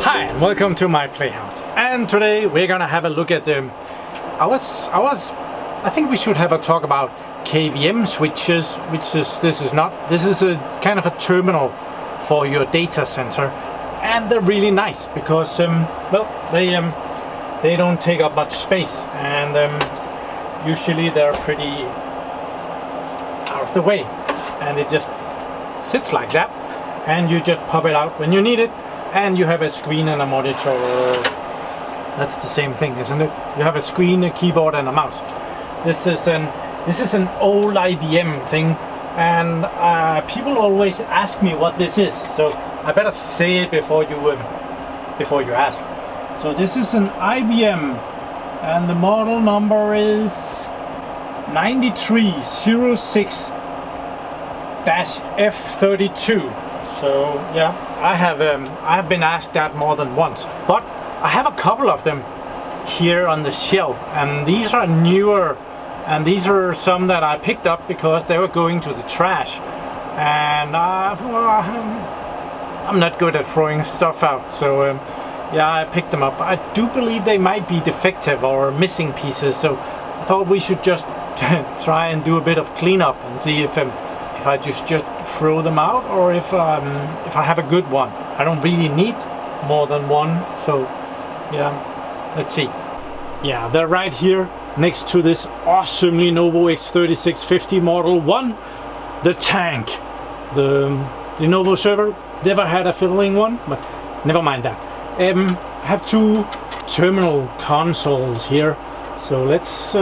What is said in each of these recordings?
Hi and welcome to my PlayHouse. And today we're gonna have a look at the. I think we should have a talk about KVM switches, this is a kind of a terminal for your data center, and they're really nice because they don't take up much space, and usually they're pretty out of the way, and it just sits like that, and you just pop it out when you need it, and you have a screen and a monitor. That's the same thing, isn't it? You have a screen, a keyboard, and a mouse. This is an old IBM thing, and people always ask me what this is, so I better say it before you ask. So this is an IBM, and the model number is 9306-F32. So yeah, I have been asked that more than once, but I have a couple of them here on the shelf, and these are newer, and these are some that I picked up because they were going to the trash, and I'm not good at throwing stuff out, so yeah, I picked them up. I do believe they might be defective or missing pieces, so I thought we should just try and do a bit of cleanup and see if I just throw them out, or if I have a good one. I don't really need more than one, so yeah, let's see. Yeah, they're right here next to this awesome Lenovo X3650 Model 1, the tank. The Lenovo server never had a fiddling one, but never mind that. I have two terminal consoles here, so let's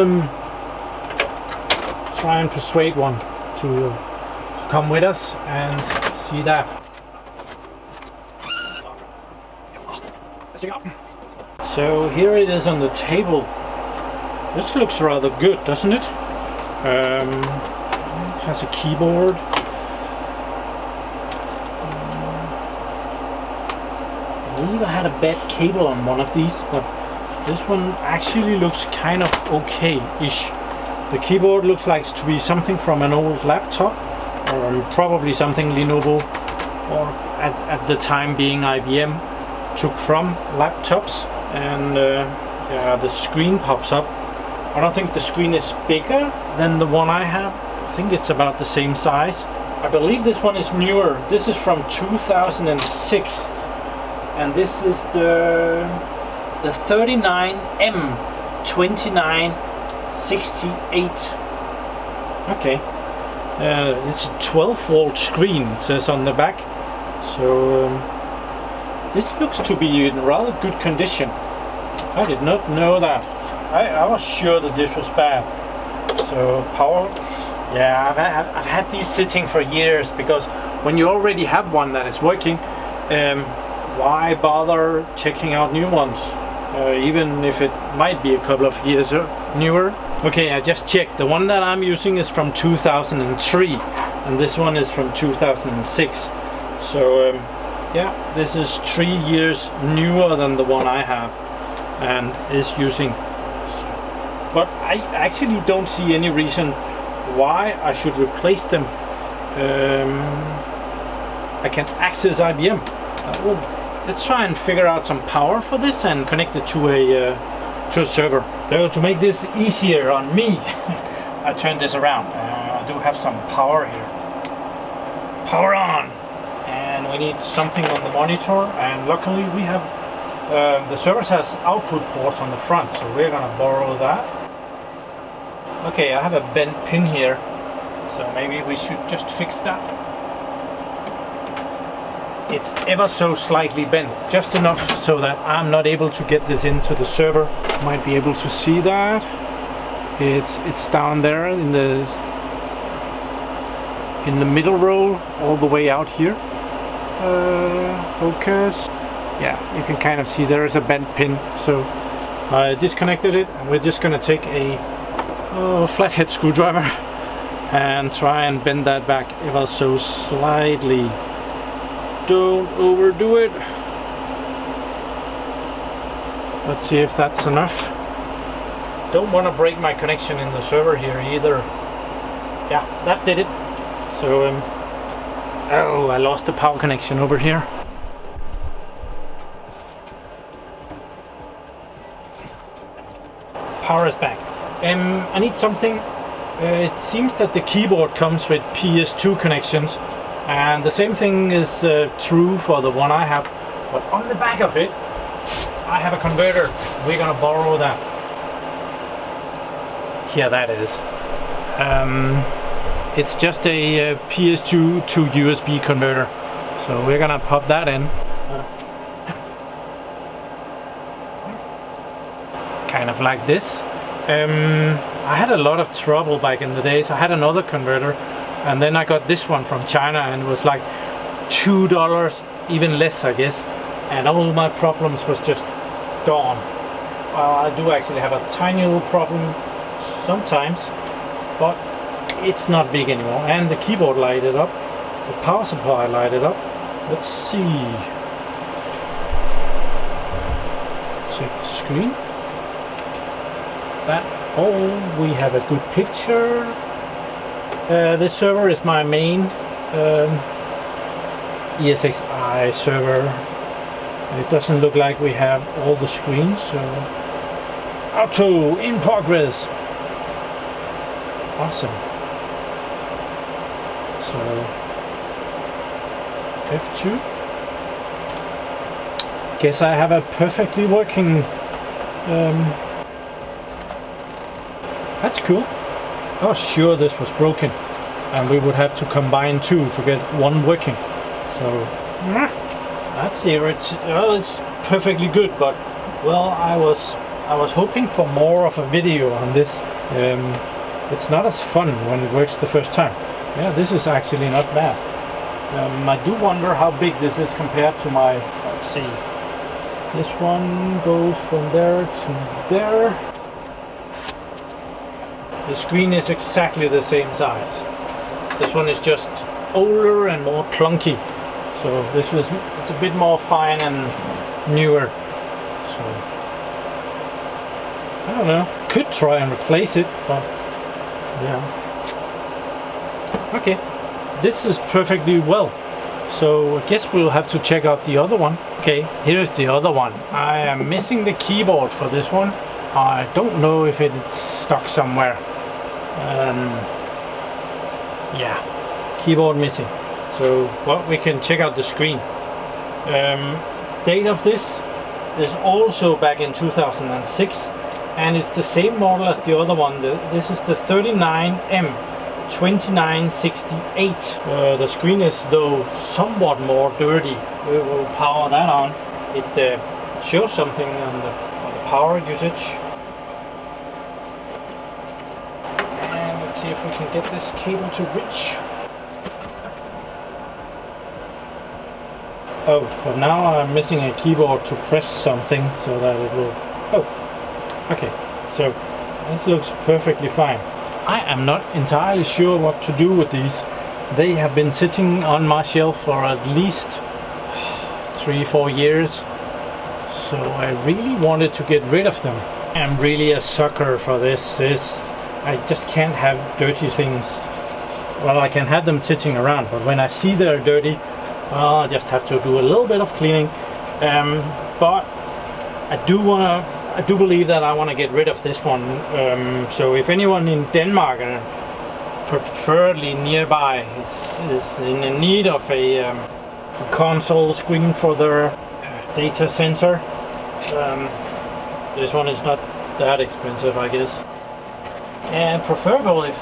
try and persuade one to come with us and see that. So here it is on the table. This looks rather good, doesn't it? It has a keyboard. I believe I had a bad cable on one of these, but this one actually looks kind of okay-ish. The keyboard looks like to be something from an old laptop, or probably something Lenovo, or at the time being IBM, took from laptops. And yeah, the screen pops up. I don't think the screen is bigger than the one I have. I think it's about the same size. I believe this one is newer. This is from 2006, and this is the 39M2968. Okay, it's a 12-volt screen, it says on the back. So this looks to be in rather good condition. I did not know that. I was sure that this was bad. So power, yeah, I've had these sitting for years, because when you already have one that is working, why bother checking out new ones, even if it might be a couple of years newer. Okay, I just checked. The one that I'm using is from 2003, and this one is from 2006. So yeah, this is 3 years newer than the one I have and is using. But I actually don't see any reason why I should replace them. I can access IBM. Well, let's try and figure out some power for this and connect it to a server. So to make this easier on me, I turn this around. I do have some power here. Power on! And we need something on the monitor, and luckily we have the server has output ports on the front, so we're gonna borrow that. Okay, I have a bent pin here, so maybe we should just fix that. It's ever so slightly bent, just enough so that I'm not able to get this into the server. Might be able to see that. It's down there in the middle row, all the way out here. Focus. Yeah, you can kind of see there is a bent pin, so I disconnected it, and we're just gonna take a flathead screwdriver and try and bend that back ever so slightly. Don't overdo it. Let's see if that's enough. Don't want to break my connection in the server here either. Yeah, that did it. So Oh, I lost the power connection over here. Power is back. I need something. It seems that the keyboard comes with PS2 connections, and the same thing is true for the one I have. But on the back of it, I have a converter. We're gonna borrow that. Here that is. It's just a PS2 to USB converter. So we're gonna pop that in. Kind of like this. I had a lot of trouble back in the days. I had another converter, and then I got this one from China, and it was like $2, even less I guess, and all my problems was just gone. Well, I do actually have a tiny little problem sometimes, but it's not big anymore. And the keyboard lighted up, the power supply lighted up. Let's see. Check the screen. That, oh, we have a good picture. This server is my main ESXi server. It doesn't look like we have all the screens, so auto in progress. Awesome. So F2. Guess I have a perfectly working. That's cool. Oh, sure, this was broken, and we would have to combine two to get one working. So that's well, it's perfectly good, but well, I was hoping for more of a video on this. It's not as fun when it works the first time. Yeah, this is actually not bad. I do wonder how big this is compared to my. Let's see. This one goes from there to there. The screen is exactly the same size. This one is just older and more clunky. So it's a bit more fine and newer. So I don't know. Could try and replace it, but yeah. Okay, this is perfectly well. So I guess we'll have to check out the other one. Okay, here's the other one. I am missing the keyboard for this one. I don't know if it's stuck somewhere. Yeah, keyboard missing. So well, we can check out the screen. Date of this is also back in 2006, and it's the same model as the other one. This is the 39M2968. The screen is though somewhat more dirty. We will power that on. It shows something on the power usage. See if we can get this cable to reach. Oh, but now I'm missing a keyboard to press something so that it will. Oh, okay. So this looks perfectly fine. I am not entirely sure what to do with these. They have been sitting on my shelf for at least 3-4 years. So I really wanted to get rid of them. I'm really a sucker for this. I just can't have dirty things. Well, I can have them sitting around, but when I see they're dirty, well, I just have to do a little bit of cleaning. But I do believe that I want to get rid of this one. So if anyone in Denmark, preferably nearby, is in need of a console screen for their Datacenter, this one is not that expensive, I guess. And preferable if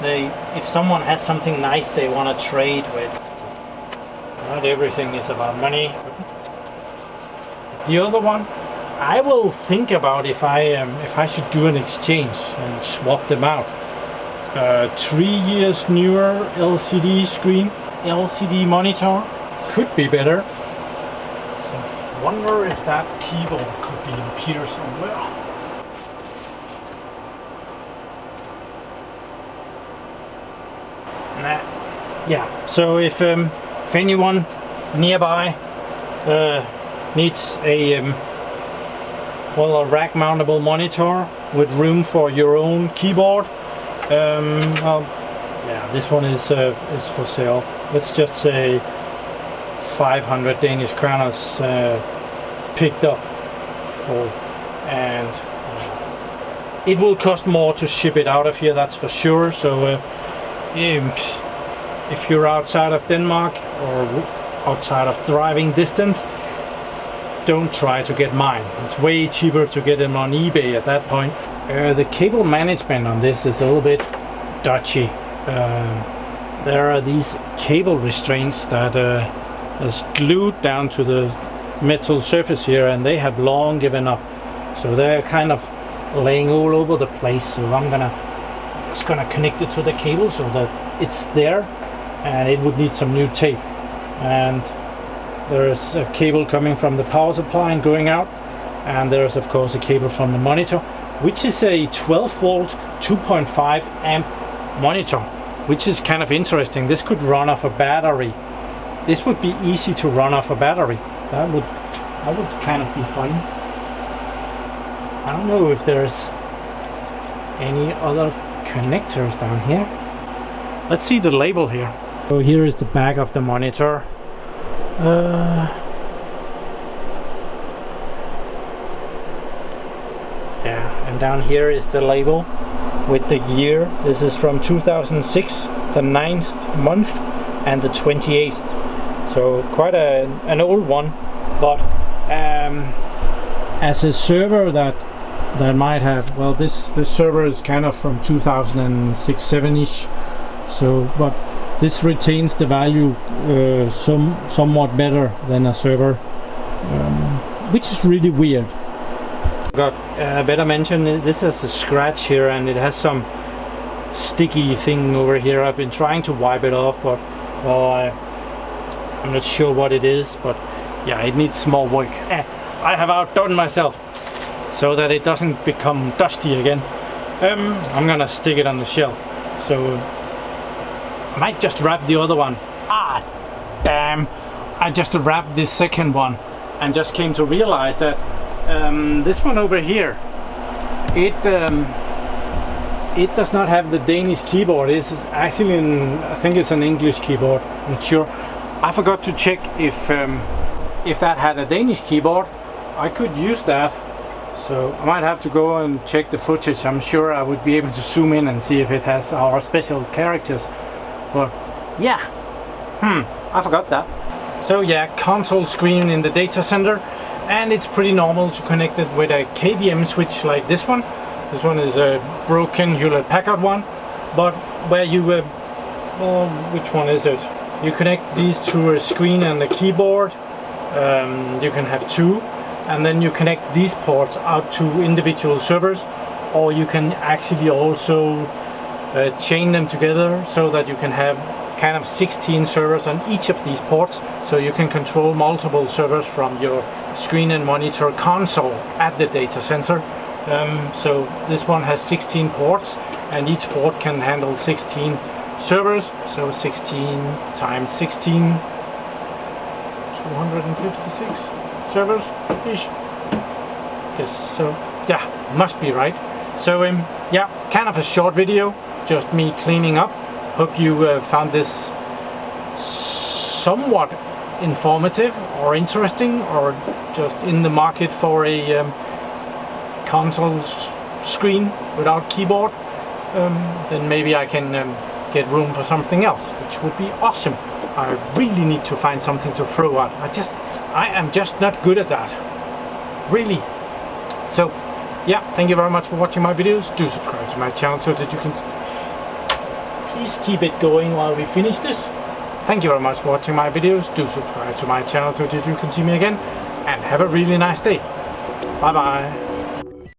someone has something nice they want to trade with. Not everything is about money. The other one, I will think about if I should do an exchange and swap them out. 3 years newer LCD screen, LCD monitor, could be better. So wonder if that keyboard could be in here somewhere. Yeah, so if anyone nearby needs a rack mountable monitor with room for your own keyboard, well, yeah, this one is for sale. Let's just say 500 Danish kroners picked up for, and it will cost more to ship it out of here, that's for sure. So if you're outside of Denmark or outside of driving distance, don't try to get mine. It's way cheaper to get them on eBay at that point. The cable management on this is a little bit dodgy. There are these cable restraints that is glued down to the metal surface here, and they have long given up. So they're kind of laying all over the place. So I'm just gonna connect it to the cable so that it's there, and it would need some new tape. And there's a cable coming from the power supply and going out, and there's of course a cable from the monitor, which is a 12 volt 2.5 amp monitor, which is kind of interesting. This could run off a battery. This would be easy to run off a battery. That would kind of be fun. I don't know if there's any other connectors down here. Let's see the label here. So here is the back of the monitor. Yeah, and down here is the label with the year. This is from 2006, the 9th month and the 28th. So quite an old one, but as a server that might have, well, this server is kind of from 2006-7ish. So, but this retains the value somewhat better than a server, which is really weird. Got better mention, this has a scratch here, and it has some sticky thing over here. I've been trying to wipe it off, but well, I'm not sure what it is, but yeah, it needs more work. I have outdone myself so that it doesn't become dusty again. I'm gonna stick it on the shelf. So I might just wrap the other one. Ah, damn! I just wrapped this second one and just came to realize that this one over here, it does not have the Danish keyboard. This is actually I think it's an English keyboard. I'm not sure. I forgot to check if that had a Danish keyboard. I could use that. So I might have to go and check the footage. I'm sure I would be able to zoom in and see if it has our special characters. But yeah, I forgot that. So yeah, console screen in the data center, and it's pretty normal to connect it with a KVM switch like this one. This one is a broken Hewlett-Packard one, but where you well, which one is it? You connect these to a screen and a keyboard. You can have two, and then you connect these ports out to individual servers, or you can actually also chain them together so that you can have kind of 16 servers on each of these ports, so you can control multiple servers from your screen and monitor console at the data center. So this one has 16 ports, and each port can handle 16 servers, so 16 times 16, 256 servers ish. Guess so. Yeah, must be right. So yeah, kind of a short video, just me cleaning up. Hope you found this somewhat informative or interesting, or just in the market for a console screen without keyboard. Then maybe I can get room for something else, which would be awesome. I really need to find something to throw out. I am just not good at that, really. So yeah, thank you very much for watching my videos. Do subscribe to my channel so that you can please keep it going while we finish this. Thank you very much for watching my videos. Do subscribe to my channel so that you can see me again, and have a really nice day. Bye bye.